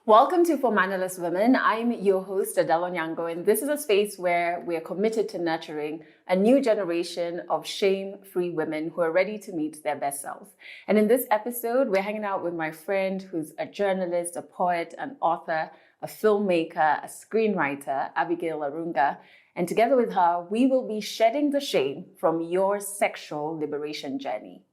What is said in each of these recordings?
Welcome to For Mannerless Women. I'm your host, Adelle Onyango, and this is a space where we are committed to nurturing a new generation of shame-free women who are ready to meet their best selves. And in this episode, we're hanging out with my friend who's a journalist, a poet, an author, a filmmaker, a screenwriter, Abigail Arunga. And together with her, we will be shedding the shame from your sexual liberation journey.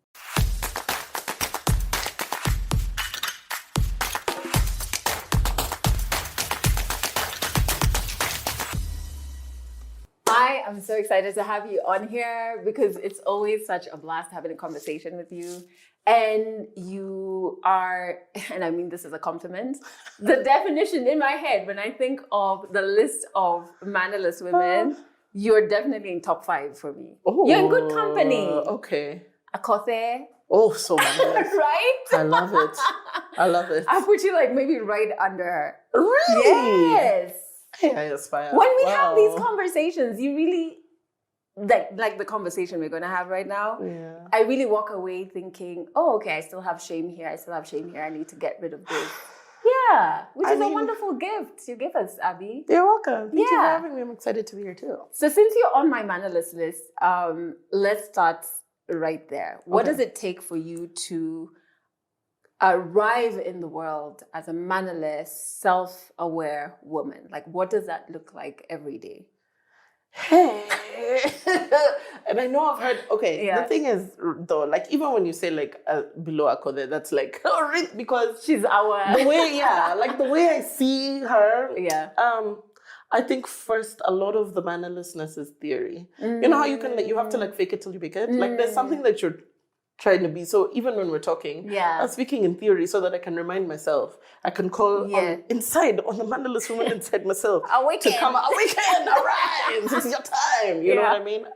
I'm so excited to have you on here because it's always such a blast having a conversation with you. And you are, and I mean this as a compliment, the definition in my head when I think of the list of mannerless women, you're definitely in top 5 for me. Oh, you're in good company. Okay. Akothe. Oh, so mannerless. Right? I love it. I love it. I put you like maybe right under her. Really? Yes. Hey, I aspire. When we have these conversations, you really, like the conversation we're going to have right now, I really walk away thinking, oh, okay, I still have shame here. I need to get rid of this. Yeah, which is a wonderful gift you give us, Abby. You're welcome. Thank you for having me. I'm excited to be here too. So since you're on my mannerless list, let's start right there. What does it take for you to arrive in the world as a mannerless, self-aware woman? Like, what does that look like every day? Hey, and I know I've heard, the thing is though, like even when you say like below Akode, that's like, because she's our, the way, the way I see her, I think first a lot of the mannerlessness is theory. You know how you can, you have to like fake it till you make it? Like there's something that you're trying to be. So even when we're talking, I'm speaking in theory so that I can remind myself. I can call inside on the mannerless woman inside myself awaken. To come awaken, arise, it's your time. You know what I mean?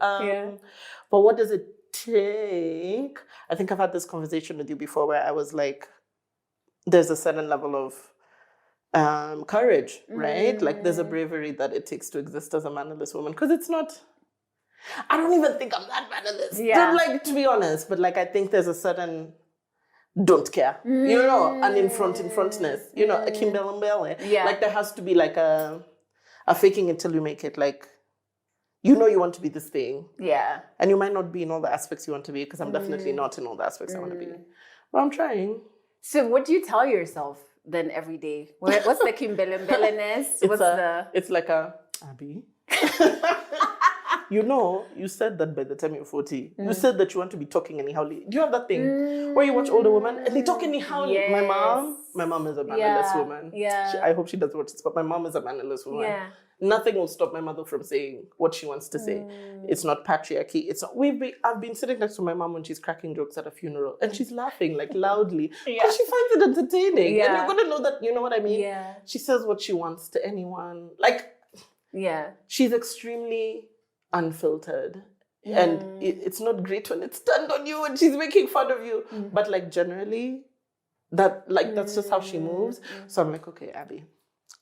But what does it take? I think I've had this conversation with you before where I was like, there's a certain level of courage, right? Like there's a bravery that it takes to exist as a mannerless woman, because it's not. I don't even think I'm that mannerless. Like, to be honest, but like I think there's a certain don't care, you know, and in frontness, you know, a kimbele. Like there has to be like a faking it till you make it. Like, you know, you want to be this thing. Yeah. And you might not be in all the aspects you want to be, because I'm definitely not in all the aspects I want to be. But I'm trying. So what do you tell yourself then every day? What's the kimbele-ness? It's like a, Abby. You know, you said that by the time you're 40, you said that you want to be talking anyhowly. Do you have that thing where you watch older women and they talk anyhowly? Yes. My mom is a mannerless woman. Yeah. I hope she does watch this, but my mom is a mannerless woman. Yeah. Nothing will stop my mother from saying what she wants to say. It's not patriarchy. It's not. I've been sitting next to my mom when she's cracking jokes at a funeral, and she's laughing like loudly because she finds it entertaining. Yeah. And you're gonna know that. You know what I mean? Yeah. She says what she wants to anyone. Like, she's extremely unfiltered, and it's not great when it's turned on you and she's making fun of you. But like generally, that's just how she moves. So I'm like, okay, Abby,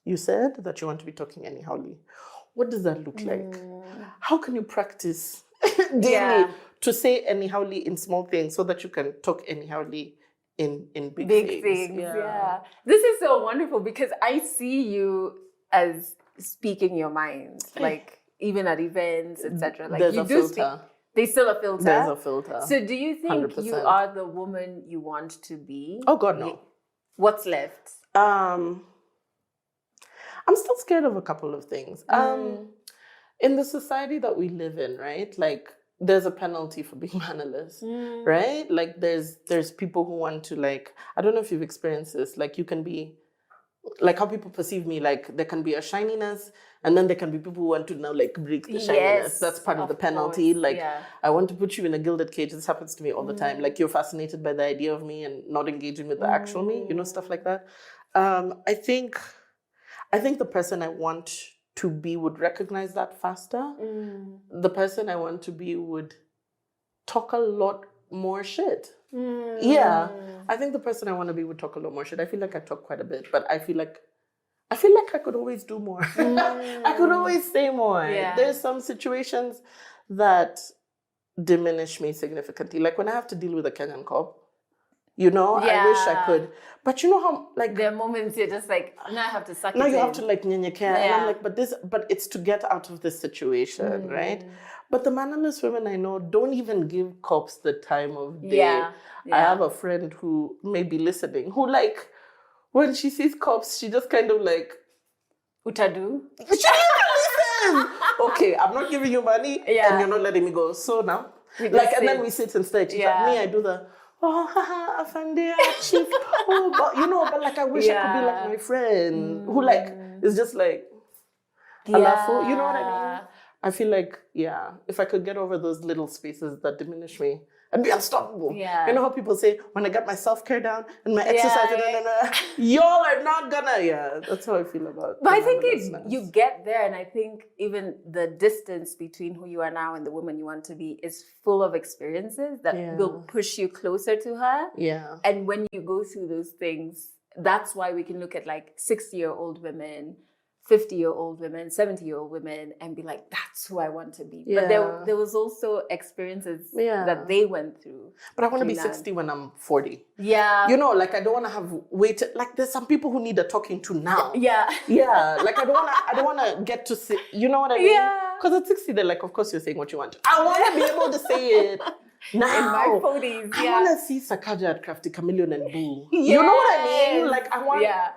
you said that you want to be talking anyhowly. What does that look like? How can you practice daily to say anyhowly in small things so that you can talk anyhowly in big things? Yeah. This is so wonderful because I see you as speaking your mind, like even at events, etc. Like there's you a do filter. There's still a filter. There's a filter. So do you think 100%. you are the woman you want to be? Oh God, no. What's left? I'm still scared of a couple of things. In the society that we live in, right? Like there's a penalty for being mannerless, right? Like there's people who want to, like, I don't know if you've experienced this, like you can be, like how people perceive me, like there can be a shininess and then there can be people who want to now like break the shininess. That's part of the penalty. Course. Like I want to put you in a gilded cage. This happens to me all the time. Like you're fascinated by the idea of me and not engaging with the actual me, you know, stuff like that. I think the person I want to be would recognize that faster. The person I want to be would talk a lot more shit. Yeah, I think the person I want to be would talk a lot more shit. I feel like I talk quite a bit, but I feel like I could always do more. I could always say more. Yeah. There's some situations that diminish me significantly. Like when I have to deal with a Kenyan cop, You know, I wish I could. But you know how, like... There are moments you're just like, now I have to suck now it you in. have to, like, nyenyekea. And I'm like, but it's to get out of this situation, right? But the mannerless women I know don't even give cops the time of day. Yeah. I have a friend who may be listening, who, like, when she sees cops, she just kind of like... Utadu? Listen! Okay, I'm not giving you money, and you're not letting me go. So now... Like, and then we sit and stay. She's like, me, I do the... Oh, haha, Afandia, chief. Oh, but you know, but like, I wish I could be like my friend who, like, is just like, alafu, you know what I mean? I feel like, if I could get over those little spaces that diminish me, I'd be unstoppable. Yeah. You know how people say, when I got my self-care down and my exercise, y'all are not gonna, that's how I feel about. But I think you get there, and I think even the distance between who you are now and the woman you want to be is full of experiences that will push you closer to her. Yeah. And when you go through those things, that's why we can look at like 60-year-old women, 50-year-old women, 70-year-old women, and be like, that's who I want to be. Yeah. But there was also experiences that they went through. But I want to be 60 when I'm 40. Yeah. You know, like, I don't want to have waited. Like, there's some people who need a talking to now. Yeah. Yeah. Like, I don't want to get to see, you know what I mean? Yeah. Because at 60, they're like, of course you're saying what you want. I want to be able to say it now. In my 40s, I want to see Sakaja at Crafty Chameleon and Boo. You know what I mean? Like, I want... Yeah.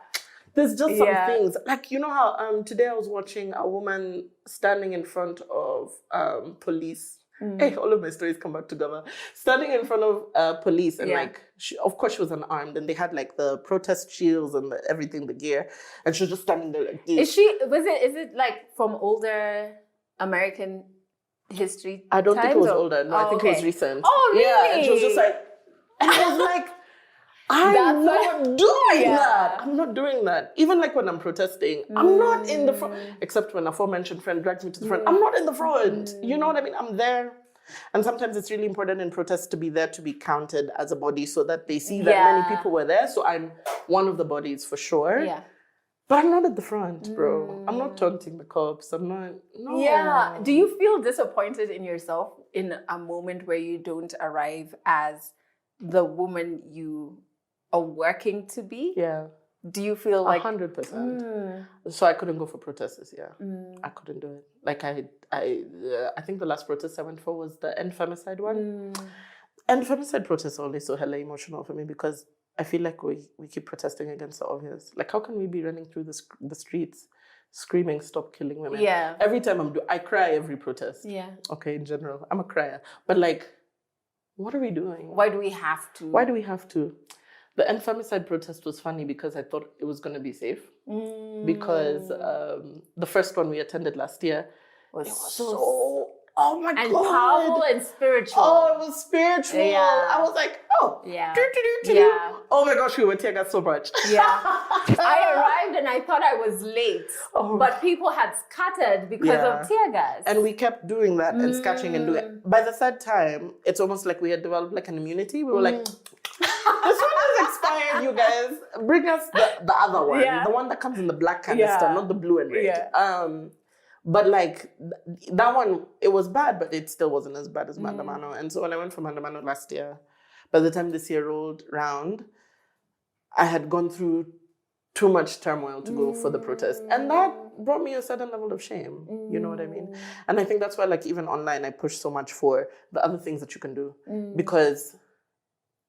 There's just some things. Like, you know how today I was watching a woman standing in front of police. Hey, all of my stories come back together. Standing in front of police, and like, of course she was unarmed, and they had like the protest shields and everything, the gear, and she was just standing there like this. Is it like from older American history? I don't think it was or? older. No, I think it was recent. Oh, really? Yeah, and she was just like, and I was like, I'm not doing that. I'm not doing that. Even like when I'm protesting, I'm not in the front. Except when a aforementioned friend drags me to the front. I'm not in the front. You know what I mean? I'm there. And sometimes it's really important in protests to be there, to be counted as a body, so that they see that many people were there. So I'm one of the bodies for sure. Yeah. But I'm not at the front, bro. I'm not taunting the cops. I'm not. No. Yeah. Do you feel disappointed in yourself in a moment where you don't arrive as the woman you are working to be? Yeah. Do you feel like 100%? So I couldn't go for protests this year. I couldn't do it. Like I think the last protest I went for was the end femicide one. End femicide protests are always so hella emotional for me because I feel like we keep protesting against the obvious. Like, how can we be running through the streets screaming, "Stop killing women"? Yeah. Every time I cry every protest. Yeah. Okay, in general, I'm a crier, but like, what are we doing? Why do we have to? Why do we have to? The end femicide protest was funny because I thought it was going to be safe. Because the first one we attended last year was so oh my God. And powerful and spiritual. Oh, it was spiritual. Yeah. I was like, oh. Yeah. Yeah. Oh my gosh, we were tear gas so much. Yeah. I arrived and I thought I was late. But people had scattered because of tear gas. And we kept doing that and scatching and doing it. By the third time, it's almost like we had developed like an immunity. We were like, this one has expired, you guys. Bring us the other one. Yeah. The one that comes in the black canister, not the blue and red. Yeah. But like that one, it was bad, but it still wasn't as bad as Mandamano. And so when I went for Mandamano last year, by the time this year rolled round, I had gone through too much turmoil to go for the protest. And that brought me a certain level of shame. You know what I mean? And I think that's why, like, even online, I push so much for the other things that you can do. Because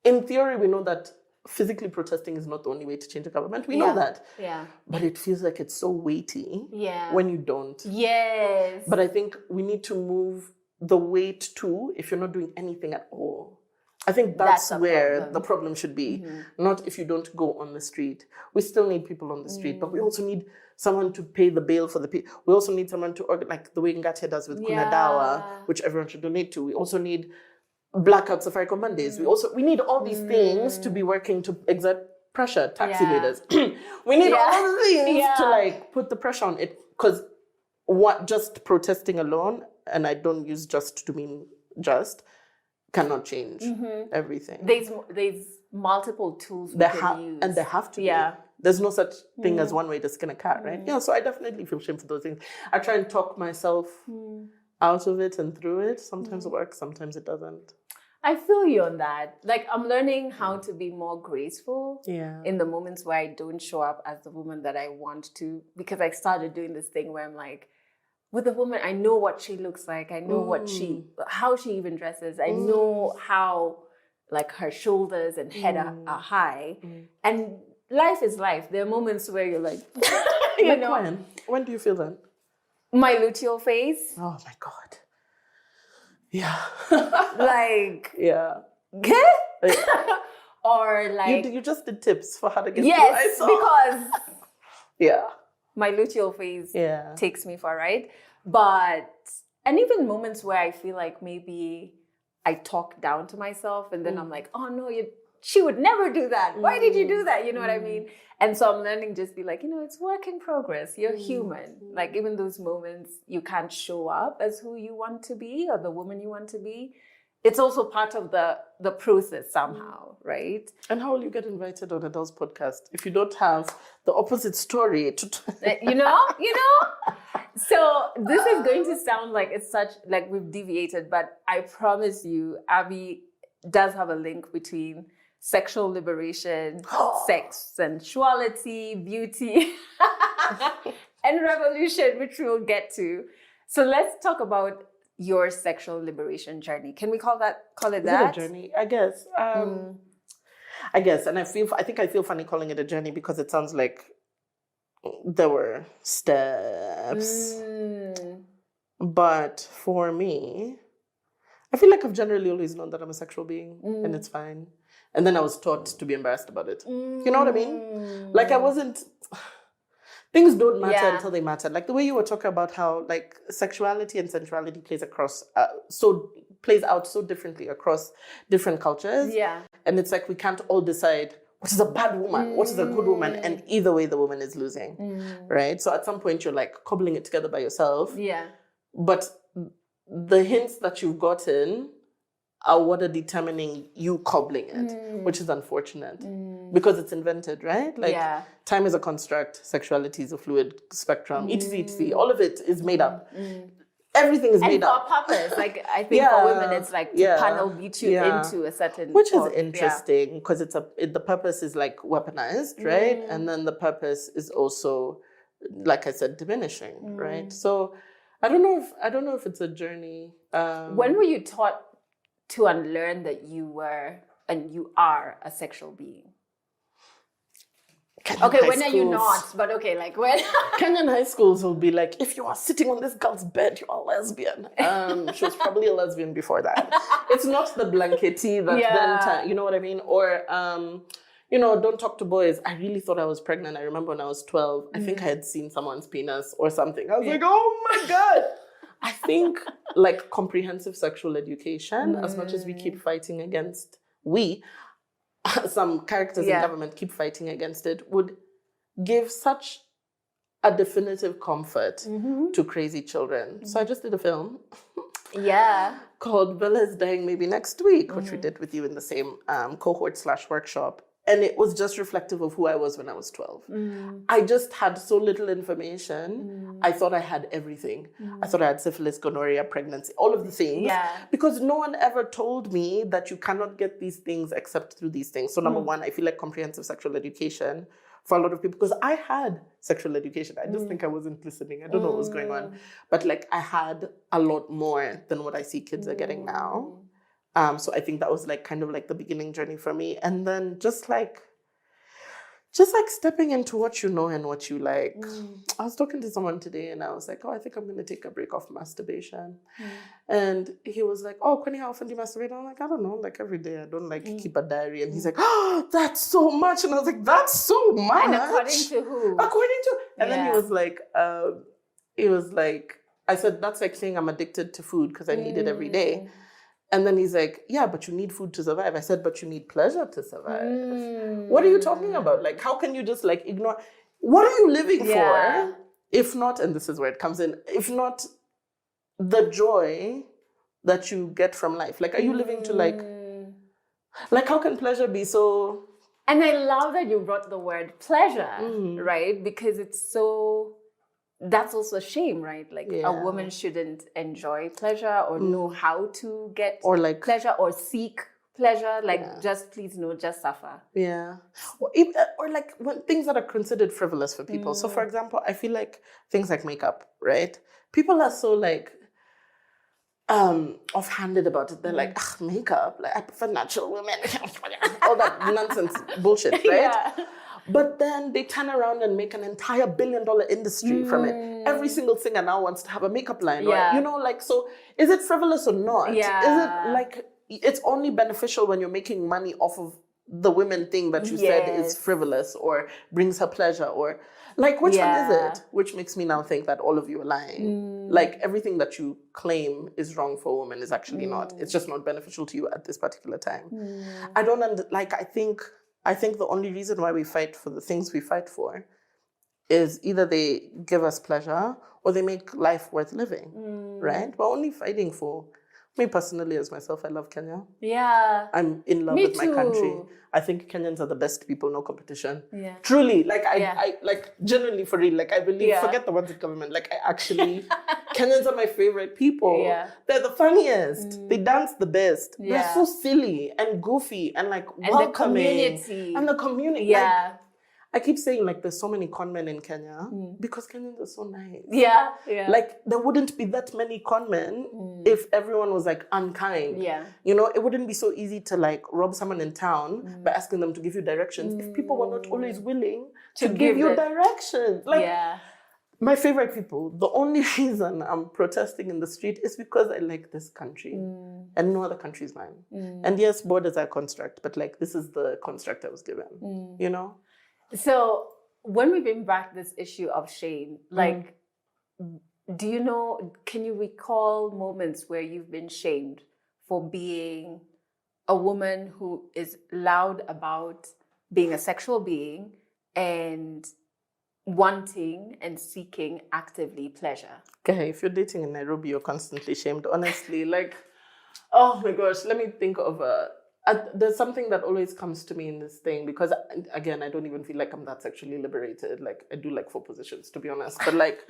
in theory, we know that physically protesting is not the only way to change the government. We know that. Yeah. But it feels like it's so weighty Yeah. when you don't. Yes. But I think we need to move the weight to if you're not doing anything at all. I think that's where the problem should be. Not if you don't go on the street. We still need people on the street, but we also need someone to pay the bail for the people. We also need someone to organize, like the way Ngatia does with Kunadawa, which everyone should donate to. We also need Blackout Safaricom Mondays. We need all these things to be working to exert pressure. Taxi leaders. We need all the things to like put the pressure on it. Because just protesting alone, and I don't use just to mean just, cannot change everything. There's multiple tools we can use. And there have to be. There's no such thing as one way to skin a cat, right? Yeah, so I definitely feel shame for those things. I try and talk myself out of it and through it. Sometimes it works, sometimes it doesn't. I feel you on that. Like, I'm learning how to be more graceful in the moments where I don't show up as the woman that I want to, because I started doing this thing where I'm like, with a woman, I know what she looks like. I know how she even dresses. I know how, like, her shoulders and head are high. And life is life. There are moments where you're like, you know. When do you feel that? My luteal phase. Oh my God. Yeah. Like. Yeah. Or like. You just did tips for how to get yes, through. Because. Yeah. My luteal phase takes me for a ride. And even moments where I feel like maybe I talk down to myself and then I'm like, oh no, she would never do that. Why did you do that? You know what I mean? And so I'm learning just be like, it's work in progress. You're human. Like even those moments you can't show up as who you want to be or the woman you want to be. It's also part of the process somehow, right? And how will you get invited on Adelle's podcast if you don't have the opposite story to you know? So this is going to sound like it's like we've deviated, but I promise you, Abby does have a link between sexual liberation, sex, sensuality, beauty, and revolution, which we'll get to. So let's talk about your sexual liberation journey. Can we call it that? Is it a journey? I guess. I guess. And I think I feel funny calling it a journey because it sounds like there were steps. But for me, I feel like I've generally always known that I'm a sexual being and it's fine. And then I was taught to be embarrassed about it. You know what I mean? Like I wasn't... Things don't matter until they matter. Like the way you were talking about how like sexuality and sensuality plays out so differently across different cultures. Yeah. And it's like we can't all decide what is a bad woman, what is a good woman, and either way the woman is losing. Right? So at some point you're like cobbling it together by yourself. Yeah. But the hints that you've gotten are what are determining you cobbling it, which is unfortunate because it's invented, right? Like time is a construct, sexuality is a fluid spectrum, etc. All of it is made up. Everything is made up. And for a purpose. Like I think for women it's like to panel beat you into a certain which is interesting because the purpose is like weaponized, right? And then the purpose is also, like I said, diminishing, right? So I don't know if it's a journey. When were you taught to unlearn that you were and you are a sexual being? Okay, when are you not? But okay, like when? Kenyan high schools will be like, if you are sitting on this girl's bed, you are a lesbian. She was probably a lesbian before that. It's not the blankety that then, you know what I mean? Or, don't talk to boys. I really thought I was pregnant. I remember when I was 12, I think I had seen someone's penis or something. I was like, oh my God. I think like comprehensive sexual education, as much as we keep fighting against, some characters in government keep fighting against it, would give such a definitive comfort to crazy children. So I just did a film called Bella is Dying Maybe Next Week, which we did with you in the same cohort/workshop. And it was just reflective of who I was when I was 12. I just had so little information. I thought I had everything. I thought I had syphilis, gonorrhea, pregnancy, all of the things. Yeah. Because no one ever told me that you cannot get these things except through these things. So number one, I feel like comprehensive sexual education for a lot of people, because I had sexual education. I just think I wasn't listening. I don't know what was going on. But like I had a lot more than what I see kids are getting now. So I think that was like kind of like the beginning journey for me. And then just like stepping into what you know and what you like. I was talking to someone today and I was like, I think I'm going to take a break off masturbation. And he was like, Quinny, how often do you masturbate? I'm like, I don't know, like every day. I don't like keep a diary. And he's like, that's so much. And I was like, that's so much. And according to who? And then he was like, I said, that's like saying I'm addicted to food because I need it every day. And then he's like, yeah, but you need food to survive. I said, but you need pleasure to survive. What are you talking about? Like, how can you just like ignore? What are you living for? If not, and this is where it comes in, if not the joy that you get from life? Like, are you living to like how can pleasure be so... And I love that you brought the word pleasure, right? Because it's so that's also shame, right? Like a woman shouldn't enjoy pleasure or know how to get or like pleasure or seek pleasure. Like just please no, just suffer. Yeah. Or like when things that are considered frivolous for people. So for example, I feel like things like makeup, right? People are so like offhanded about it. They're like, makeup, like I prefer natural women, all that nonsense bullshit, right? Yeah. But then they turn around and make an entire $1 billion industry from it. Every single singer now wants to have a makeup line, right? You know, like, so is it frivolous or not? Yeah. Is it like, it's only beneficial when you're making money off of the women thing that you said is frivolous or brings her pleasure, or like, which one is it? Which makes me now think that all of you are lying. Like everything that you claim is wrong for a woman is actually not. It's just not beneficial to you at this particular time. I don't I think the only reason why we fight for the things we fight for is either they give us pleasure or they make life worth living, right? We're only fighting for, me personally as myself, I love Kenya. Yeah. I'm in love with my country. I think Kenyans are the best people, no competition. Yeah. Truly, like I like genuinely for real, like I believe, forget the ones in government, like I actually, Kenyans are my favorite people. Yeah. They're the funniest. They dance the best. Yeah. They're so silly and goofy and like welcoming. And the community. Yeah. Like, I keep saying like there's so many con men in Kenya because Kenyans are so nice. Yeah, yeah. Like there wouldn't be that many con men if everyone was like unkind. Yeah. You know, it wouldn't be so easy to like rob someone in town by asking them to give you directions if people were not always willing to give you directions. Like my favorite people, the only reason I'm protesting in the street is because I like this country and no other country is mine. And yes, borders are a construct, but like this is the construct I was given, you know? So when we bring back this issue of shame, like, do you know, can you recall moments where you've been shamed for being a woman who is loud about being a sexual being and wanting and seeking actively pleasure? Okay, if you're dating in Nairobi, you're constantly shamed, honestly. Like, oh my gosh, let me think of there's something that always comes to me in this thing because, again, I don't even feel like I'm that sexually liberated. Like, I do like 4 positions, to be honest. But, like,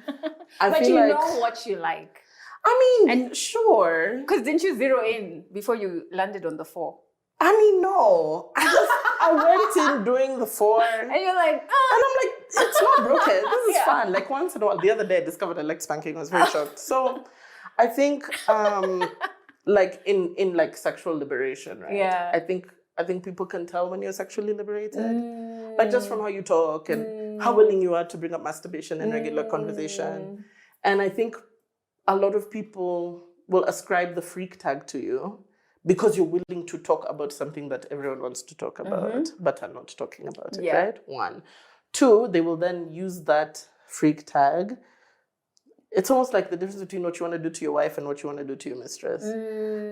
I but feel you like... know what you like. I mean, and sure. Because didn't you zero in before you landed on the 4? I mean, no. I went in doing the 4. And you're like, And I'm like, it's not broken. This is fun. Like, once in a while, the other day, I discovered I liked spanking. I was very shocked. So, I think... like in like sexual liberation, right? Yeah. I think people can tell when you're sexually liberated. Like just from how you talk and how willing you are to bring up masturbation in regular conversation. And I think a lot of people will ascribe the freak tag to you because you're willing to talk about something that everyone wants to talk about, but are not talking about it, right? 1. 2, they will then use that freak tag. It's almost like the difference between what you want to do to your wife and what you want to do to your mistress.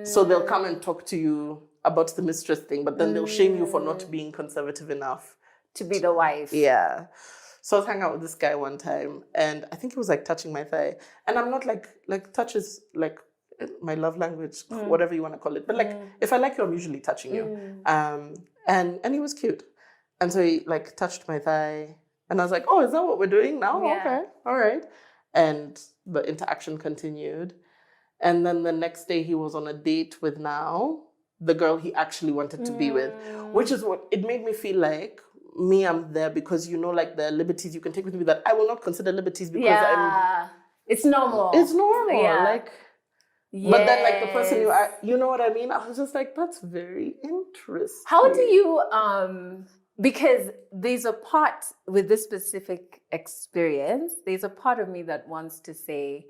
So they'll come and talk to you about the mistress thing, but then they'll shame you for not being conservative enough to be the wife. Yeah. So I was hanging out with this guy one time, and I think he was like touching my thigh. And I'm not like touch is like my love language, whatever you want to call it. But like if I like you, I'm usually touching you. And he was cute. And so he like touched my thigh, and I was like, oh, is that what we're doing now? Yeah. Okay, all right. And the interaction continued. And then the next day he was on a date with now the girl he actually wanted to be with, which is what it made me feel like I'm there because, you know, like the liberties you can take with me that I will not consider liberties because it's normal. It's normal. Yeah. Like, but then like the person you know what I mean? I was just like, that's very interesting. How do you, because there's a part with this specific experience, there's a part of me that wants to say,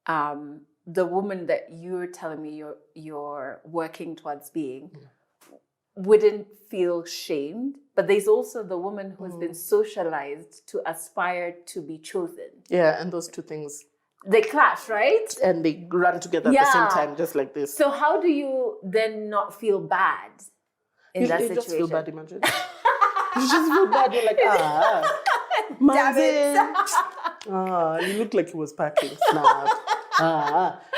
the woman that you're telling me you're working towards being wouldn't feel shamed, but there's also the woman who's been socialized to aspire to be chosen. Yeah, and those two things, they clash, right? And they run together at the same time, just like this. So how do you then not feel bad in that situation? You just feel bad, imagine. You just feel bad. You're like, damn it. You look like he was packing. Snap.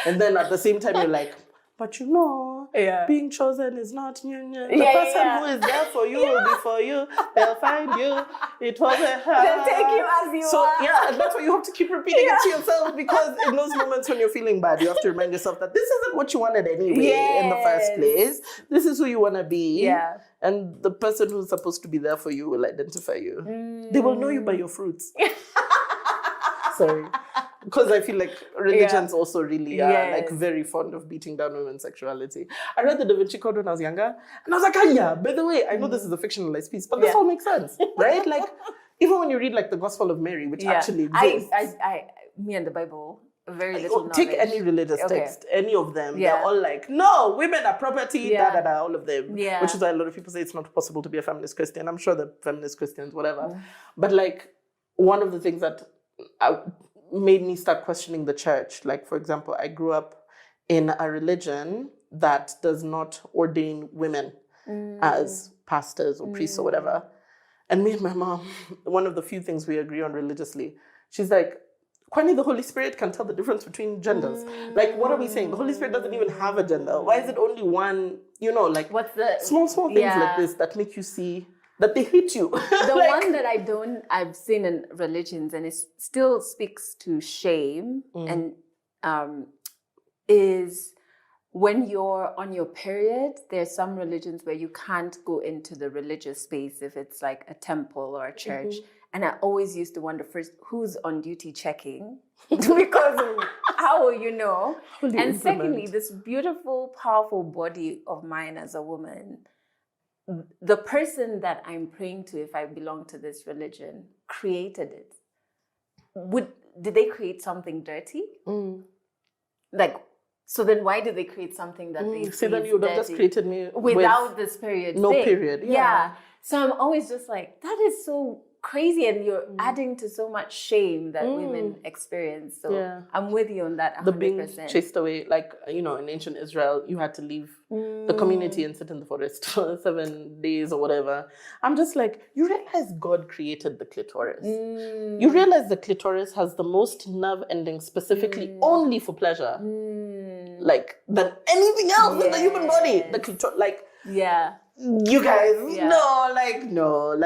And then at the same time, you're like, but you know, being chosen is not you. The person who is there for you will be for you. They'll find you. It wasn't her. They'll take you as you are. Yeah, and that's why you have to keep repeating it to yourself, because in those moments when you're feeling bad, you have to remind yourself that this isn't what you wanted anyway in the first place. This is who you want to be. Yeah. And the person who's supposed to be there for you will identify you. They will know you by your fruits. Sorry. Because I feel like religions also really are like very fond of beating down women's sexuality. I read the Da Vinci Code when I was younger, and I was like, by the way, I know this is a fictionalized piece, but this all makes sense, right? Like, even when you read like the Gospel of Mary, which actually exists. Me and the Bible, very little knowledge. Take any religious text, any of them, they're all like, no, women are property, all of them. Yeah. Which is why a lot of people say it's not possible to be a feminist Christian. I'm sure the feminist Christians, whatever. But like, one of the things that made me start questioning the church. Like, for example, I grew up in a religion that does not ordain women as pastors or priests or whatever. And me and my mom, one of the few things we agree on religiously, she's like, Kwani, the Holy Spirit can tell the difference between genders. Like, what are we saying? The Holy Spirit doesn't even have a gender. Why is it only one, like, what's the small things like this that make you see that they hate you? The one that I've seen in religions, and it still speaks to shame, and is when you're on your period, there's some religions where you can't go into the religious space if it's like a temple or a church. And I always used to wonder first, who's on duty checking? Because how will you know? And secondly, this beautiful, powerful body of mine as a woman, the person that I'm praying to, if I belong to this religion, created it. Did they create something dirty? Like, so then why did they create something that they see, then you would have just created me without this period no thing. Period. Yeah. So I'm always just like, that is so crazy, and you're adding to so much shame that women experience. So I'm with you on that 100%. The being chased away, like, in ancient Israel, you had to leave the community and sit in the forest for 7 days or whatever. I'm just like, you realize God created the clitoris. You realize the clitoris has the most nerve endings specifically only for pleasure. Like, than anything else in the human body. The clitoris, like, you guys, no,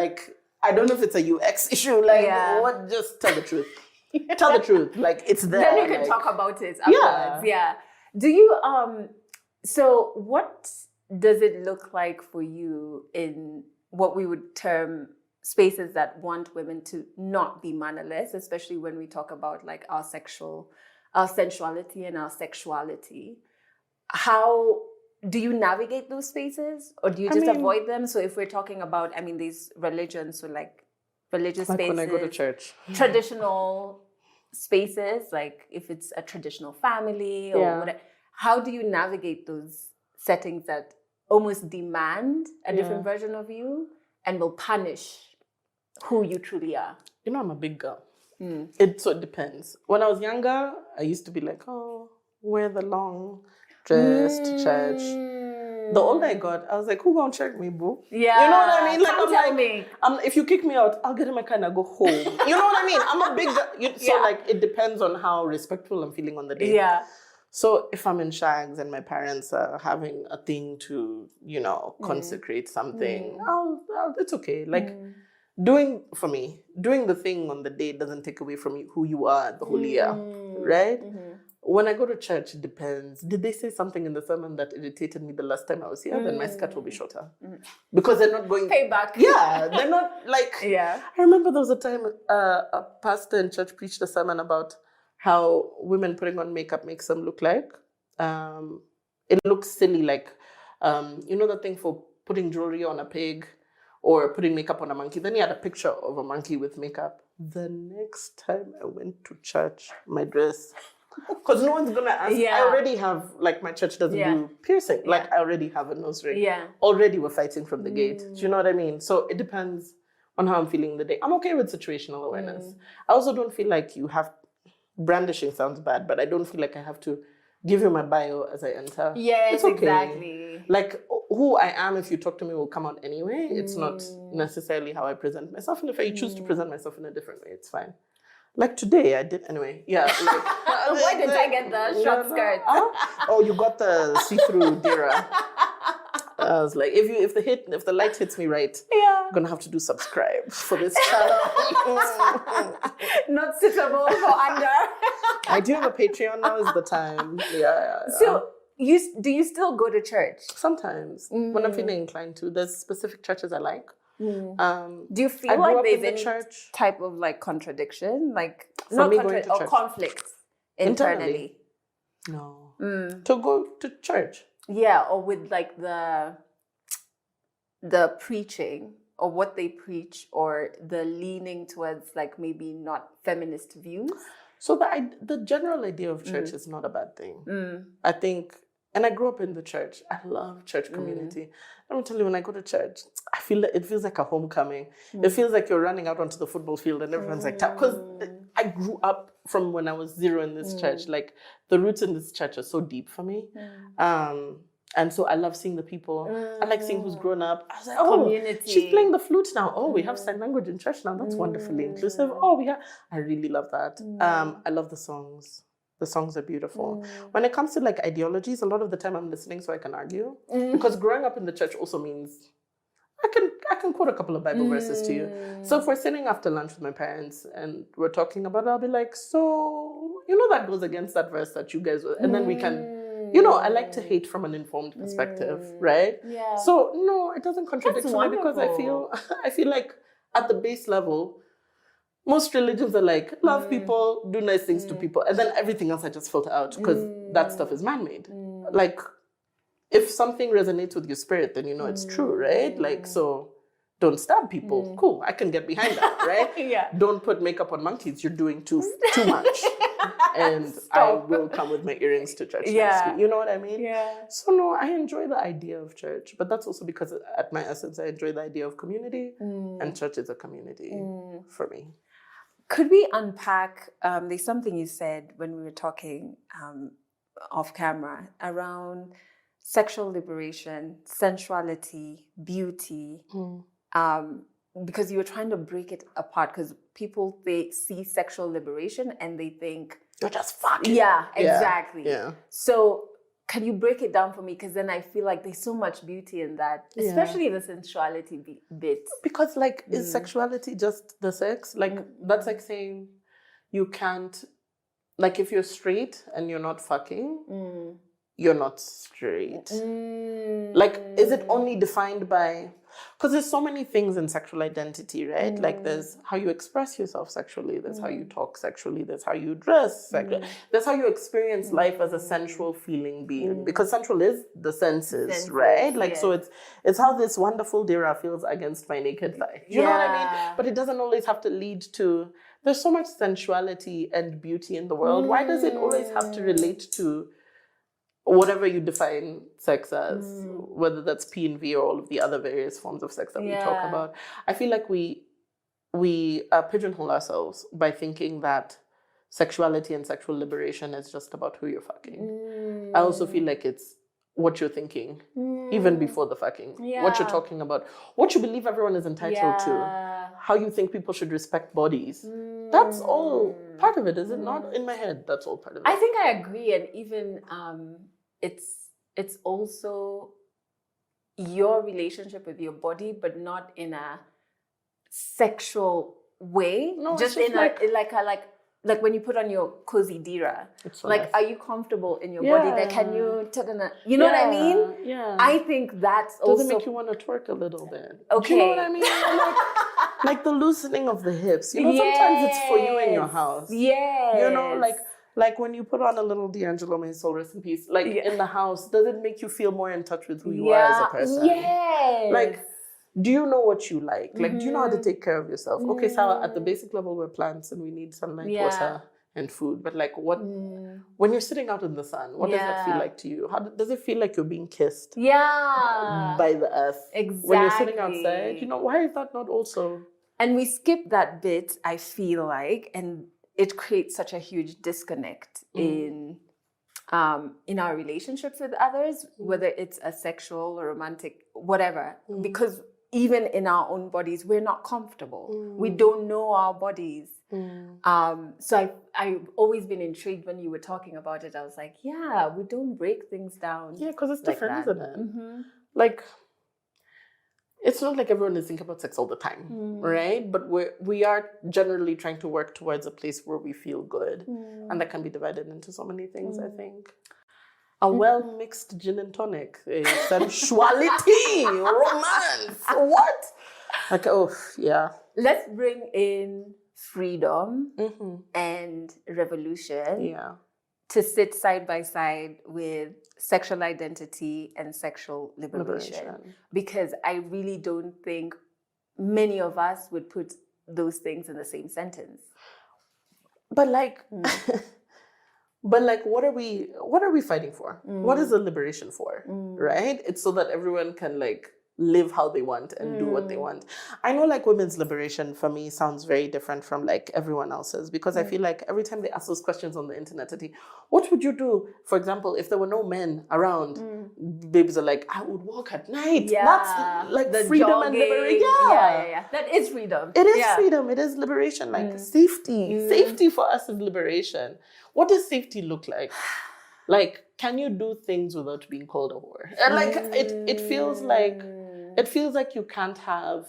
I don't know if it's a UX issue. Like, what? Just tell the truth. Tell the truth. Like, it's there. Then you can talk about it afterwards. Yeah. Do you, so what does it look like for you in what we would term spaces that want women to not be mannerless, especially when we talk about like our sensuality and our sexuality? How do you navigate those spaces, or do you just avoid them? So if we're talking about, these religions, so like religious spaces, when I go to church, traditional spaces, like if it's a traditional family or whatever, how do you navigate those settings that almost demand a different version of you and will punish who you truly are? I'm a big girl. It depends. When I was younger, I used to be like, wear the long dress to church. The older I got, I was like, who gonna check me, boo? Yeah. You know what I mean? Like, tell me. If you kick me out, I'll get in my car and I'll go home. You know what I mean? I'm a big girl. So like, it depends on how respectful I'm feeling on the day. Yeah. So if I'm in shags and my parents are having a thing to, consecrate something, it's okay. Like, doing the thing on the day doesn't take away from you who you are the whole year, right? When I go to church, it depends. Did they say something in the sermon that irritated me the last time I was here? Then my skirt will be shorter. Because they're not going... Payback. Yeah, they're not like... Yeah. I remember there was a time a pastor in church preached a sermon about how women putting on makeup makes them look like... it looks silly, like... the thing for putting jewelry on a pig or putting makeup on a monkey. Then he had a picture of a monkey with makeup. The next time I went to church, my dress... Because no one's gonna ask. I already have, like, my church doesn't do piercing. Like, I already have a nose ring. Already we're fighting from the gate. Do you know what I mean? So it depends on how I'm feeling the day. I'm okay with situational awareness. I also don't feel like you have... Brandishing sounds bad, but I don't feel like I have to give you my bio as I enter. Yes, it's okay. Exactly. Like, who I am, if you talk to me, will come out anyway. It's not necessarily how I present myself. And if I choose to present myself in a different way, it's fine. Like today, I did anyway. Yeah. Like, why did I get the short skirt? Oh, you got the see-through dira. I was like, if the light hits me right, I'm gonna have to do subscribe for this channel. Not suitable for under. I do have a Patreon now. Is the time? Yeah. So do you still go to church? Sometimes when I'm feeling inclined to. There's specific churches I like. Do you feel like there's any type of like contradiction, like not contradiction or conflict internally? No. To go to church. Yeah, or with like the preaching or what they preach, or the leaning towards like maybe not feminist views. So the general idea of church is not a bad thing. I think, and I grew up in the church. I love church community. Let me tell you, when I go to church, I feel that it feels like a homecoming. It feels like you're running out onto the football field and everyone's like, because I grew up from when I was 0 in this church. Like the roots in this church are so deep for me. And so I love seeing the people. I like seeing who's grown up. I was like, community. She's playing the flute now. Oh, we have sign language in church now. That's wonderfully inclusive. Oh, I really love that. I love the songs. The songs are beautiful. When it comes to like ideologies, a lot of the time I'm listening so I can argue. Because growing up in the church also means I can quote a couple of Bible verses to you. So if we're sitting after lunch with my parents and we're talking about it, I'll be like, so, that goes against that verse that you guys were, and then we can, I like to hate from an informed perspective, right? Yeah. So no, it doesn't contradict me because I feel like at the base level, most religions are like, love people, do nice things to people, and then everything else I just filter out because that stuff is man-made. Like, if something resonates with your spirit, then it's true, right? Like, so don't stab people. Cool, I can get behind that, right? Yeah. Don't put makeup on monkeys. You're doing too much. And I will come with my earrings to church next week. You know what I mean? Yeah. So no, I enjoy the idea of church, but that's also because at my essence, I enjoy the idea of community, and church is a community for me. Could we unpack, there's something you said when we were talking off camera around sexual liberation, sensuality, beauty, because you were trying to break it apart because people, they see sexual liberation and they think you're just fucking. Yeah, exactly. Yeah. So can you break it down for me? Because then I feel like there's so much beauty in that, especially the sensuality bit. Because like, is sexuality just the sex? Like, that's like saying you can't, like if you're straight and you're not fucking, you're not straight. Like, is it only defined by, because there's so many things in sexual identity, right? Like there's how you express yourself sexually, there's how you talk sexually, there's how you dress sexually, there's how you experience life as a sensual feeling being, because sensual is the senses, right? Like, so it's how this wonderful dira feels against my naked thigh. You know what I mean? But it doesn't always have to lead to, there's so much sensuality and beauty in the world. Why does it always have to relate to whatever you define sex as, whether that's P and V or all of the other various forms of sex that we talk about? I feel like we pigeonhole ourselves by thinking that sexuality and sexual liberation is just about who you're fucking. I also feel like it's what you're thinking, even before the fucking, what you're talking about, what you believe everyone is entitled to, how you think people should respect bodies. That's all part of it, is it not? In my head, that's all part of it. I think I agree, and even it's also your relationship with your body, but not in a sexual way. No, just in like when you put on your cozy dira, so like, are you comfortable in your body? Like, can you, you know what I mean? Yeah. I think that's also... Does it make you want to twerk a little bit? Okay. Do you know what I mean? Like the loosening of the hips. Sometimes it's for you in your house. Yes. Like when you put on a little D'Angelo, may his soul rest in peace, like in the house, does it make you feel more in touch with who you are as a person? Yes. Like, do you know what you like? Like, do you know how to take care of yourself? Okay, so at the basic level, we're plants and we need sunlight, water, and food. But like, what when you're sitting out in the sun, what does that feel like to you? How does it feel like you're being kissed? By the earth. Exactly. When you're sitting outside, why is that not also? And we skip that bit, I feel like, and it creates such a huge disconnect in our relationships with others, whether it's a sexual or romantic, whatever, because even in our own bodies, we're not comfortable. We don't know our bodies. So I've always been intrigued when you were talking about it. I was like, yeah, we don't break things down. Yeah, because it's like different, that. isn't it? Like, it's not like everyone is thinking about sex all the time, right? But we are generally trying to work towards a place where we feel good. And that can be divided into so many things, I think. A well-mixed gin and tonic, a sensuality, romance, what? Like, oh, yeah. Let's bring in freedom and revolution to sit side by side with sexual identity and sexual liberation. Because I really don't think many of us would put those things in the same sentence. But like, what are we fighting for? What is the liberation for? Right? It's so that everyone can like live how they want and do what they want. I know like women's liberation for me sounds very different from like everyone else's, because I feel like every time they ask those questions on the internet, what would you do, for example, if there were no men around? Babies are like, I would walk at night. Yeah. That's like the freedom jogging. And liberation. Yeah. That is freedom. It is freedom. It is liberation. Like safety. Safety for us is liberation. What does safety look like? Like, can you do things without being called a whore? And like, it feels like you can't have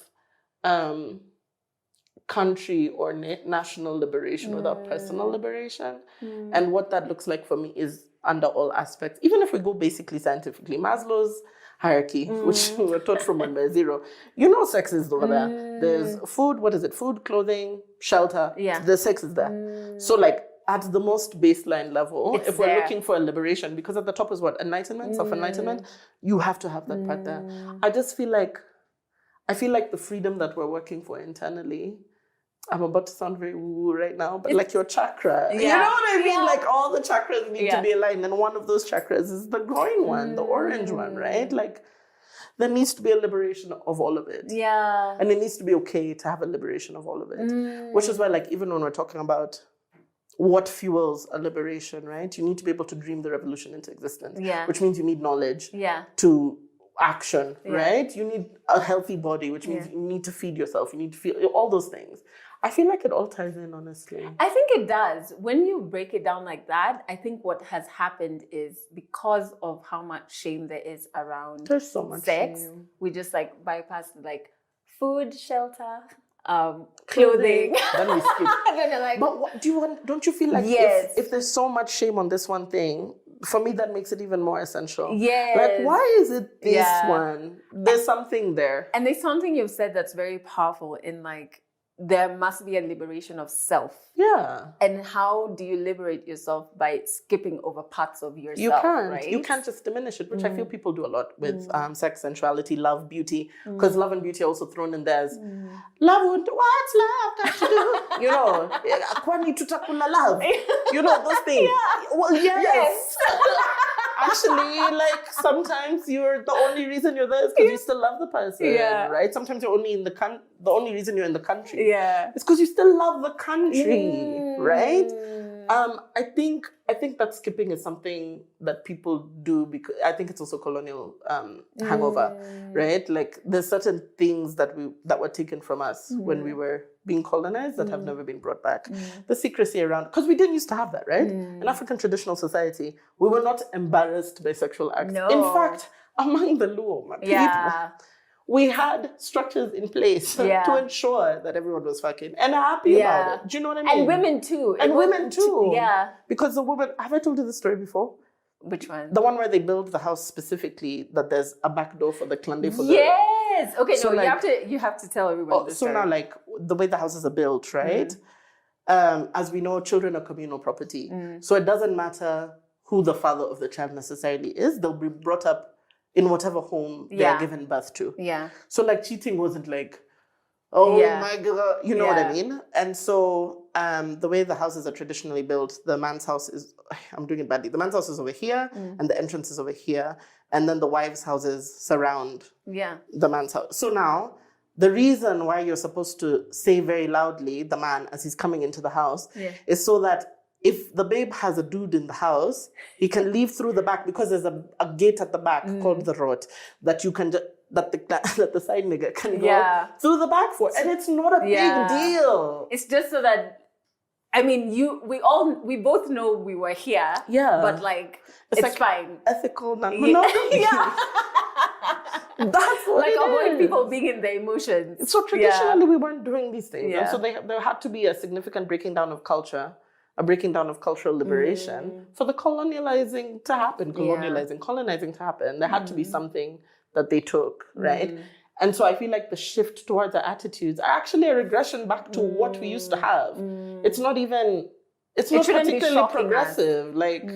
country or national liberation without personal liberation. And what that looks like for me is under all aspects. Even if we go basically scientifically, Maslow's hierarchy, which we were taught from when we were 0, you know, sex is over there. There's food, what is it? Food, clothing, shelter. Yeah. The sex is there. So like, at the most baseline level, if we're looking for a liberation, because at the top is what? Enlightenment, self-enlightenment, you have to have that part there. I feel like the freedom that we're working for internally, I'm about to sound very woo right now, but like your chakra. Yeah. You know what I mean? Yeah. Like all the chakras need to be aligned, and one of those chakras is the growing one, the orange one, right? Like, there needs to be a liberation of all of it. Yeah. And it needs to be okay to have a liberation of all of it. Which is why, like, even when we're talking about what fuels a liberation, right? You need to be able to dream the revolution into existence. Yeah. Which means you need knowledge to action, right? You need a healthy body, which means you need to feed yourself. You need to feel all those things. I feel like it all ties in, honestly. I think it does. When you break it down like that, I think what has happened is because of how much shame there is around There's so much sex, shame. We just like bypass like food, shelter, clothing. Then we skip. But what, don't you feel like if there's so much shame on this one thing, for me that makes it even more essential. Yes. Like, why is it this one? There's something there. And there's something you've said that's very powerful in like, there must be a liberation of self. Yeah. And how do you liberate yourself? By skipping over parts of yourself. You can't. Right? You can't just diminish it, which I feel people do a lot with sex, sensuality, love, beauty. Because love and beauty are also thrown in there as love. What's love got to do? You know, kwani tutakula love. You know, those things. Yeah. Well, yes. Actually, like, sometimes you're the only reason you're there is because you still love the person, right? Sometimes you're only in the only reason you're in the country, it's because you still love the country, right? I think that skipping is something that people do because I think it's also colonial hangover, right? Like, there's certain things that were taken from us when we were being colonized that have never been brought back. The secrecy around, because we didn't used to have that, right? In African traditional society, we were not embarrassed by sexual acts. No. In fact, among the Luo people, we had structures in place to ensure that everyone was fucking and happy about it. Do you know what I mean? And women too. And women too. Yeah. Because the woman, have I told you the story before? Which one? The one where they build the house specifically that there's a back door for the klande for Yes. Okay, so no, like, you have to tell everyone this story. So now, like, the way the houses are built, right? As we know, children are communal property. So it doesn't matter who the father of the child necessarily is. They'll be brought up in whatever home they're given birth to. Yeah. So like, cheating wasn't like, oh my God, you know what I mean? And so the way the houses are traditionally built, the man's house is, I'm doing it badly. The man's house is over here and the entrance is over here. And then the wives' houses surround the man's house. So now, the reason why you're supposed to say very loudly, the man, as he's coming into the house, is so that if the babe has a dude in the house, he can leave through the back, because there's a gate at the back called the rot that you can that the side nigga can go through the back for, and it's not a big deal. It's just so that, I mean, we both know we were here. Yeah. But like, it's like fine. Ethical non-monogamy. That's what like it avoid is. people being in their emotions. So traditionally, we weren't doing these things. Yeah. And so there had to be a significant breaking down of culture, a breaking down of cultural liberation for the colonizing to happen, colonizing to happen. There had to be something that they took, right? And so I feel like the shift towards our attitudes are actually a regression back to what we used to have. It's not even, it's not particularly progressive. Like,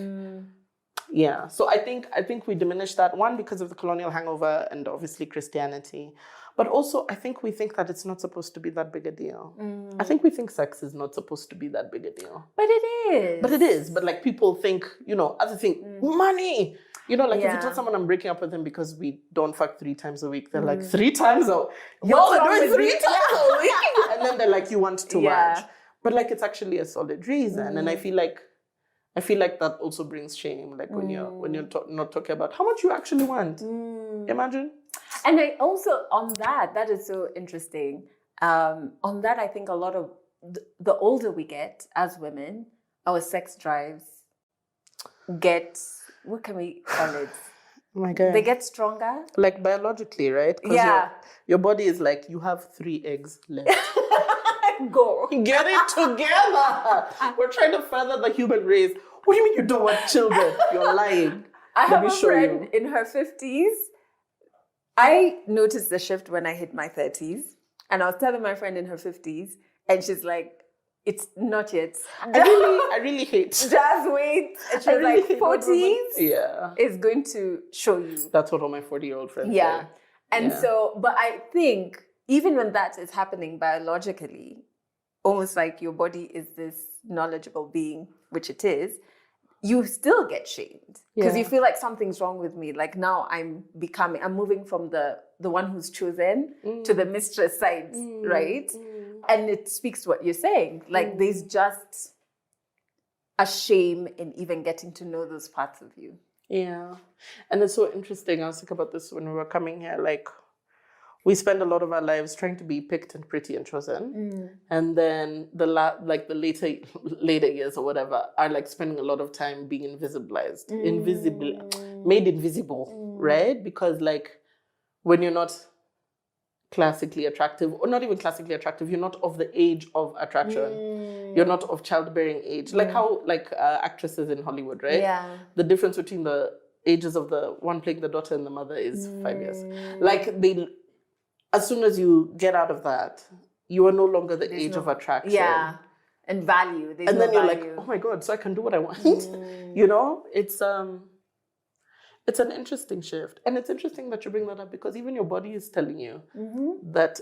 yeah. So I think we diminished that, one, because of the colonial hangover and obviously Christianity. But also, I think we think that it's not supposed to be that big a deal. I think we think sex is not supposed to be that big a deal. But it is. But it is. But like people think, other thing, money. If you tell someone I'm breaking up with him because we don't fuck 3 times a week, they're like, 3 times a week? Y'all are doing 3 times a week? And then they're like, you want too much. But like, it's actually a solid reason. And I feel like that also brings shame. Like when you're not talking about how much you actually want. Imagine. And I also, on that is so interesting. On that, I think a lot of the older we get as women, our sex drives get, what can we call it? Oh my God. They get stronger. Like biologically, right? Yeah. Your body is like, you have 3 eggs left. Go. Get it together. We're trying to further the human race. What do you mean you don't want children? You're lying. I have a friend in her 50s. I noticed the shift when I hit my 30s. And I was telling my friend in her 50s, and she's like, it's not yet. I really hate. Just wait. And she was really like, 40s is going to show you. That's what all my 40-year-old friends say. And so, but I think even when that is happening biologically, almost like your body is this knowledgeable being, which it is, you still get shamed because you feel like something's wrong with me. Like now I'm moving from the one who's chosen to the mistress side, right? And it speaks to what you're saying. Like there's just a shame in even getting to know those parts of you. Yeah. And it's so interesting. I was thinking about this when we were coming here. Like, we spend a lot of our lives trying to be picked and pretty and chosen. And then the later years or whatever are like spending a lot of time being invisibilized, made invisible, right? Because like when you're not classically attractive, or not even classically attractive, you're not of the age of attraction. You're not of childbearing age. Like how actresses in Hollywood, right? Yeah. The difference between the ages of the one playing the daughter and the mother is 5 years. Like as soon as you get out of that, you are no longer the age of attraction. Yeah. And value. And then you're like, oh my God, so I can do what I want. It's an interesting shift. And it's interesting that you bring that up because even your body is telling you that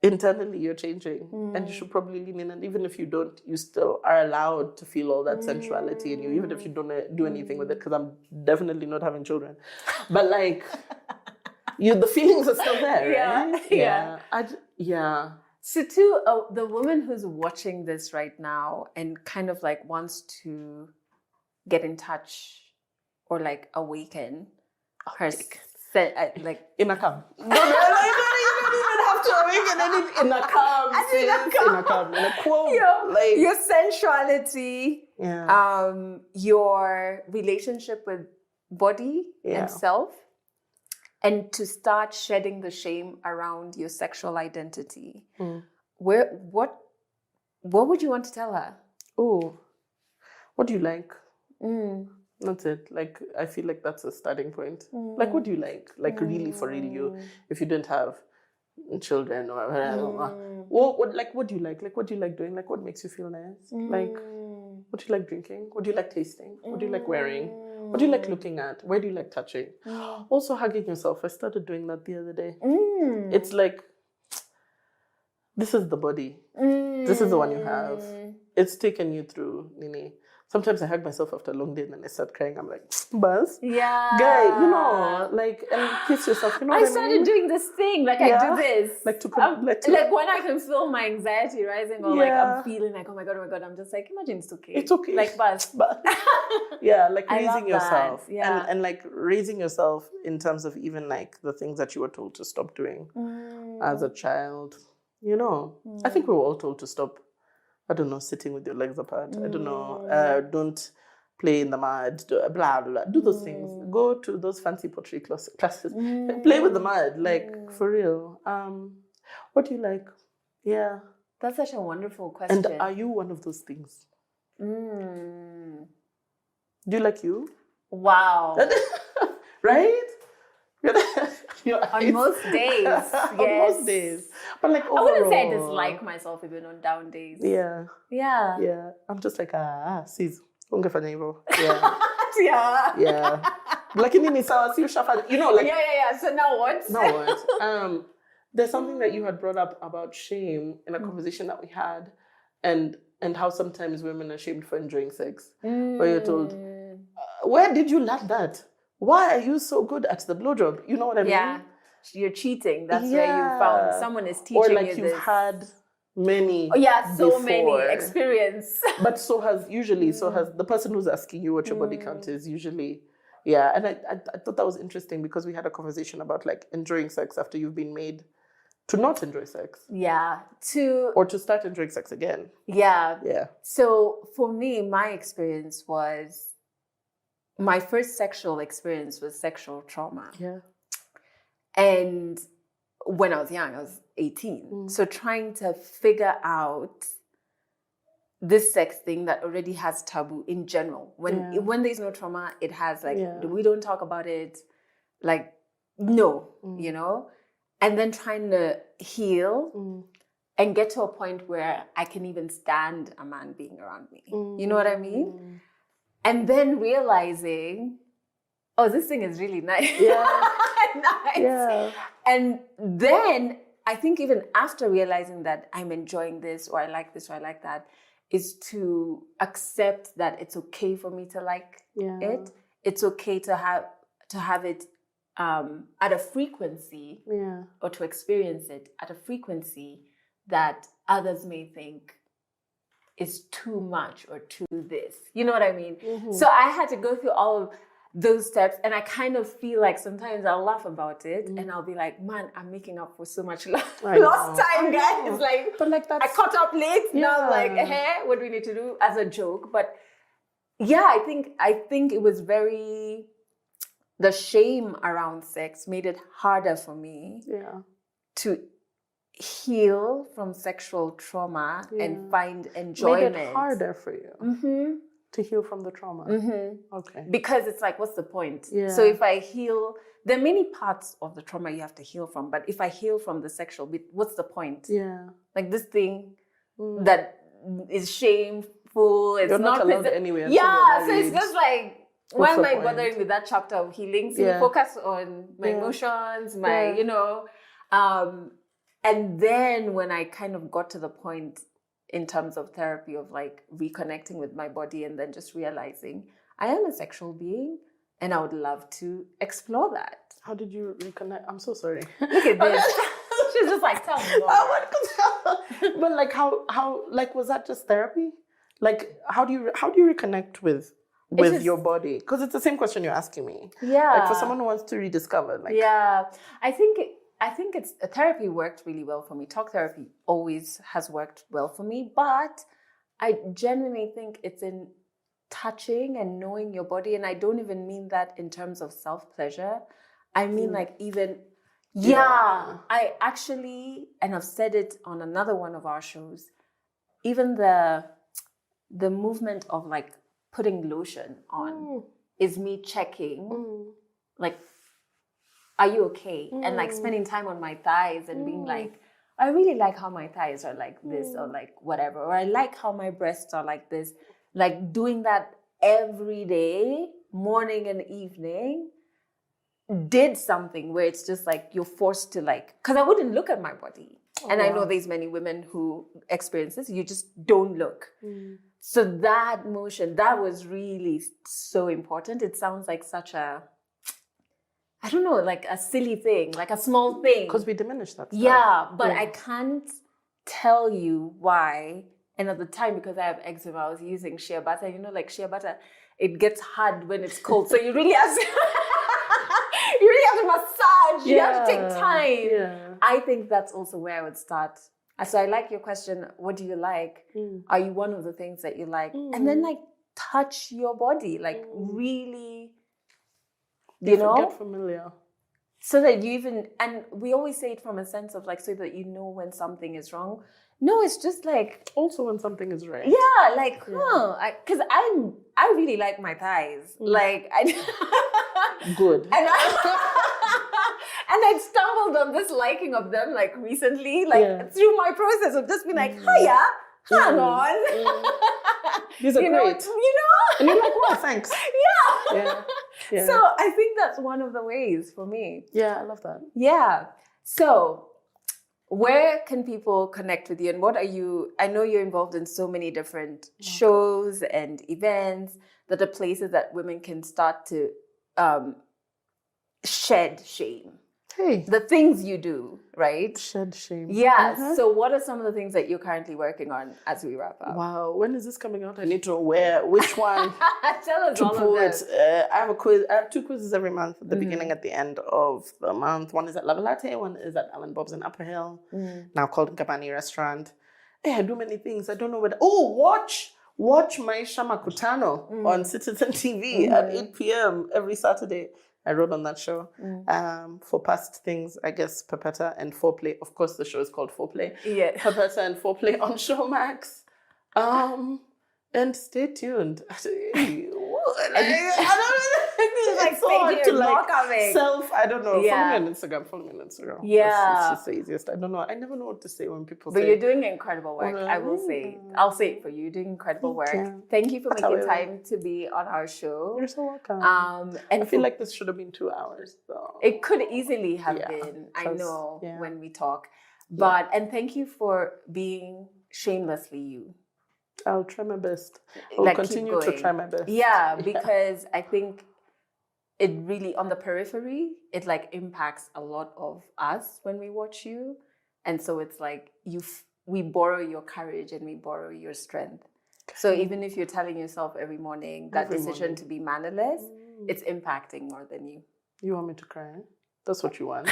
internally you're changing and you should probably lean in. And even if you don't, you still are allowed to feel all that sensuality in you, even if you don't do anything with it, because I'm definitely not having children. But like, the feelings are still there, right? Yeah. So to the woman who's watching this right now and kind of like wants to get in touch or like awaken her like in a calm. No, you don't even have to awaken anything. In a calm, in a quote. Your sensuality, your relationship with body and self, and to start shedding the shame around your sexual identity. What would you want to tell her? Oh, what do you like? That's it. Like, I feel like that's a starting point. Like, what do you like? Like, really, for real, if you didn't have children or what do you like? Like, what do you like doing? Like, what makes you feel nice? Like, what do you like drinking? What do you like tasting? What do you like wearing? What do you like looking at? Where do you like touching? Also, hugging yourself. I started doing that the other day. It's like, this is the body. This is the one you have. It's taken you through, Nini. Sometimes I hug myself after a long day and then I start crying. I'm like, Buzz. Yeah. Guy, like, and kiss yourself. You know what I started mean? doing this thing. Like, I do this. Like when I can feel my anxiety rising or like I'm feeling like, oh my God, I'm just like, imagine it's okay. It's okay. Like, Buzz. Yeah, like raising I love yourself. that. Yeah. And like raising yourself in terms of even like the things that you were told to stop doing as a child. I think we were all told to stop. I don't know, sitting with your legs apart. I don't know. Don't play in the mud. Blah, blah. Do those things. Go to those fancy pottery classes. Play with the mud. Like, for real. What do you like? Yeah. That's such a wonderful question. And are you one of those things? Do you like you? Wow. Right? On most days, yes. On most days. But like overall, I wouldn't say I dislike myself even on down days. Yeah. Yeah. Yeah. I'm just like, sis, ungefanya hivyo. Yeah. Yeah. Yeah. Lakini ni sawa, si ushafanya. Like. Yeah. So now what? Now what? There's something that you had brought up about shame in a conversation that we had, and how sometimes women are shamed for enjoying sex. Where you're told, where did you learn that? Why are you so good at the blowjob? You know what I mean? Yeah. You're cheating. That's where you found someone is teaching you this. Or like you've had many. Oh yeah, so before. many experience. But so has the person who's asking you what your body count is usually. Yeah, and I thought that was interesting because we had a conversation about like enjoying sex after you've been made to not enjoy sex. Yeah. Or to start enjoying sex again. Yeah. Yeah. So for me, my experience was, my first sexual experience was sexual trauma. Yeah. And when I was young, I was 18. So trying to figure out this sex thing that already has taboo in general. When there's no trauma, it has like, we don't talk about it. Like, no, And then trying to heal and get to a point where I can even stand a man being around me. You know what I mean? And then realizing, oh, this thing is really nice. Yeah. Nice. Yeah. And then I think even after realizing that I'm enjoying this, or I like this, or I like that, is to accept that it's okay for me to like it. It's okay to have it at a frequency, or to experience it at a frequency that others may think is too much or too this. You know what I mean? So I had to go through all of those steps, and I kind of feel like sometimes I'll laugh about it and I'll be like, man, I'm making up for so much lost time, guys. Like, but like that's, I caught up late. Now I'm like, hey, what do we need to do, as a joke? But yeah, I think it was very, the shame around sex made it harder for me to heal from sexual trauma and find enjoyment. Made it harder for you to heal from the trauma. Okay. Because it's like, what's the point? So if I heal, there are many parts of the trauma you have to heal from, but if I heal from the sexual bit, what's the point? Like this thing that is shameful, it's You're not allowed anywhere. Yeah, so it's just like, why am I bothering with that chapter of healing? So focus on my emotions, my, and then when I kind of got to the point in terms of therapy of like reconnecting with my body and then just realizing I am a sexual being and I would love to explore that. How did you reconnect? I'm so sorry. Look at this. She's just like, tell me more. But like how like, was that just therapy? Like how do you reconnect with your body? Because it's the same question you're asking me. Yeah. Like for someone who wants to rediscover. Like, yeah. I think it's therapy worked really well for me. Talk therapy always has worked well for me, but I genuinely think it's in touching and knowing your body. And I don't even mean that in terms of self-pleasure. I mean like even, I actually, and I've said it on another one of our shows, even the movement of like putting lotion on is me checking, like, are you okay? And like spending time on my thighs and being like, I really like how my thighs are like this or like whatever. Or I like how my breasts are like this. Like doing that every day, morning and evening, did something where it's just like you're forced to like, because I wouldn't look at my body. And I know there's many women who experience this. You just don't look. So that motion, that was really so important. It sounds like such a, I don't know, like a silly thing, like a small thing. Because we diminish that stuff. Yeah, but I can't tell you why. And at the time, because I have eczema, I was using shea butter. You know, like shea butter, it gets hard when it's cold. So you really have to, you really have to massage. You have to take time. Yeah. I think that's also where I would start. So I like your question, what do you like? Are you one of the things that you like? And then like touch your body, like really, you know? Get familiar. So that you even, and we always say it from a sense of like, so that you know when something is wrong. No, it's just like. Also when something is right. Yeah, like, because I really like my thighs. Like, Good. And I stumbled on this liking of them like recently, like through my process of just being like, hiya, hang on. These are great. You know? And you're like, wow, thanks. Yeah. So I think that's one of the ways for me. Yeah, I love that. Yeah. So where can people connect with you, and what are you, I know you're involved in so many different shows and events that are places that women can start to shed shame. Hey. The things you do, right? Shed shame. Yeah. So what are some of the things that you're currently working on as we wrap up? Wow. When is this coming out? I need to aware which one Tell us to all put. of them. I have a quiz. I have 2 quizzes every month at the beginning, at the end of the month. One is at Lava Latte, one is at Alan Bob's in Upper Hill, now called Gabani Restaurant. Hey, I do many things. I don't know whether. Watch Maisha Makutano on Citizen TV at 8 p.m. every Saturday. I wrote on that show. For past things, I guess Pepeta and Foreplay. Of course, the show is called Foreplay. Yeah. Pepeta and Foreplay on Showmax. And stay tuned. I don't know. It's so hard to like I don't know. Yeah. Follow me on Instagram. Yeah. It's just the easiest. I don't know. I never know what to say when people But say. you're doing incredible work. I will say. I'll say it for you. You're doing incredible work. Thank you for making time to be on our show. You're so welcome. And I feel like this should have been 2 hours. So. It could easily have been. I know when we talk. But and thank you for being shamelessly you. I'll try my best. I'll continue to try my best. Yeah, because I think it really, on the periphery, it like impacts a lot of us when we watch you. And so it's like we borrow your courage and we borrow your strength. So even if you're telling yourself every morning that decision to be mannerless, it's impacting more than you. You want me to cry? That's what you want.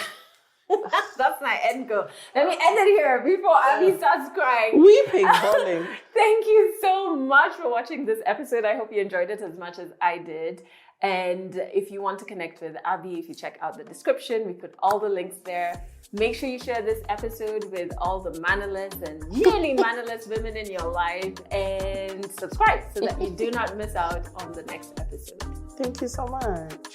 That's my end goal. Let me end it here before Abby starts crying. Weeping, bawling. Thank you so much for watching this episode. I hope you enjoyed it as much as I did. And if you want to connect with Abby, if you check out the description, we put all the links there. Make sure you share this episode with all the mannerless and nearly mannerless women in your life, and subscribe so that you do not miss out on the next episode. Thank you so much.